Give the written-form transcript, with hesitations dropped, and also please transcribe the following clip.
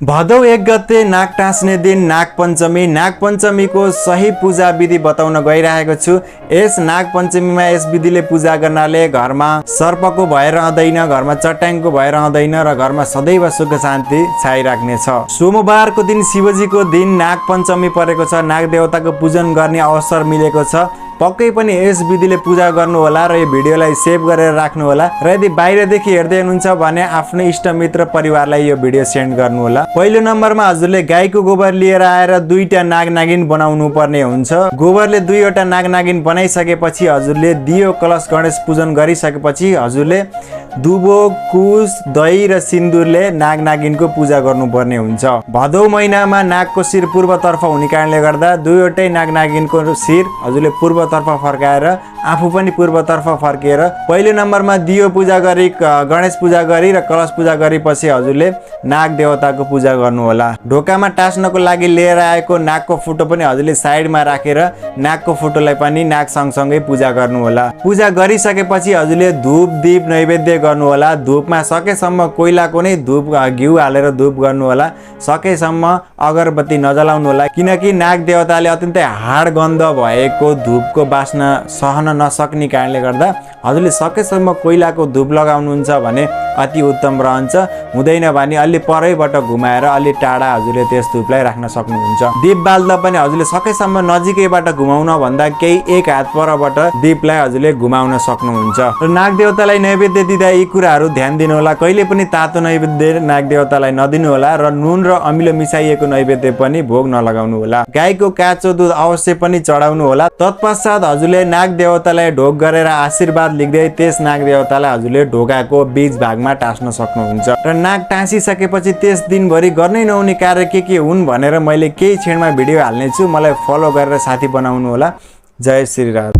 भदौ 1 गते नाग टाँस्ने दिन नागपञ्चमी को सही पूजा विधि बताउन गइरहेको छु। यस नागपञ्चमीमा यस विधिले पूजा गर्नाले घरमा सर्पको भय रहँदैन, घरमा चट्याङको भय रहँदैन र घरमा सदैव सुख शान्ति छाइराख्नेछ। सोमबारको दिन शिवजीको दिन नागपञ्चमी परेको छ। नाग देवताको पूजन गर्ने अवसर मिलेको छ। पक्कै पनि यस विधिले पूजा गर्नु होला र यो भिडियोलाई सेभ गरेर राख्नु होला र यदि बाहिरदेखि हेर्दै हुनुहुन्छ भने आफ्नो इष्टमित्र परिवारलाई यो भिडियो सेन्ड गर्नु होला। पहिलो नम्बरमा हजुरले गाईको गोबर लिएर आएर 2टा नागनागिन बनाउनु पर्ने हुन्छ। गोबरले 2वटा नागनागिन बनाइसकेपछि हजुरले दियो कलश गणेश पूजन गरिसकेपछि हजुरले दुबो, कुश, दही र सिन्दुरले नागनागिनको पूजा गर्नुपर्ने हुन्छ। भदौ महिनामा नागको शिर पूर्वतर्फ हुने कारणले गर्दा 2वटै नागनागिनको शिर हजुरले पूर्वतर्फ फर्काएर आफू पनि पूर्वतर्फ फर्केर पहिलो नम्बरमा दियो पूजा गरी गणेश पूजा गरी र कलश पूजा गरेपछि हजुरले नाग देवताको पूजा गर्नु होला। ढोकामा टास्नको लागि लिएर आएको नागको फोटो पनि हजुरले साइडमा राखेर नागको फोटोलाई पनि नाग सँगसँगै पूजा गर्नु होला। पूजा गरिसकेपछि हजुरले धूप दीप नैवेद्य गर्नु होला। धूपमा सकेसम्म कोइलाको नै धूप घिउ हालेर धूप गर्नु होला। सकेसम्म अगरबत्ती नजलाउनु होला, किनकि नाग देवताले अत्यन्तै हाड गन्ध भएको धूपको बास्ना सहन नसक्ने कारणले गर्दा हजुरले सकेसम्म कोइलाको धूप लगाउनुहुन्छ भने अति उत्तम रहन्छ। हुँदैन भने अलि परैबाट घुमाएर अलि टाढा हजुरले त्यस धूपलाई राख्न सक्नुहुन्छ। दीप बाल्दा पनि हजुरले सकेसम्म नजिकैबाट घुमाउन भन्दा केही 1 हात परबाट दीपलाई हजुरले घुमाउन सक्नुहुन्छ। र नाग देवतालाई नैवेद्य दिँदा यी कुराहरू ध्यान दिनु होला। कहिले पनि तातो नैवेद्य नाग देवतालाई नदिनु होला र नुन र अमिलो मिसाइएको नैवेद्य पनि भोग नलगाउनु होला। गाईको काँचो दुध अवश्य पनि चढाउनु होला। तत्पश्चात हजुरले नाग देवतालाई ढोग गरेर आशीर्वाद लिँदै त्यस नाग देवतालाई हजुरले ढोकाको बीच भागमा टाँस्न सक्नुहुन्छ। र नाग टाँसिसकेपछि त्यस दिनभरि गर्नै नहुने कार्य के हुन् भनेर मैले केही क्षणमा भिडियो हाल्ने छु। मलाई फलो गरेर साथी बनाउनु होला। जय श्री राम।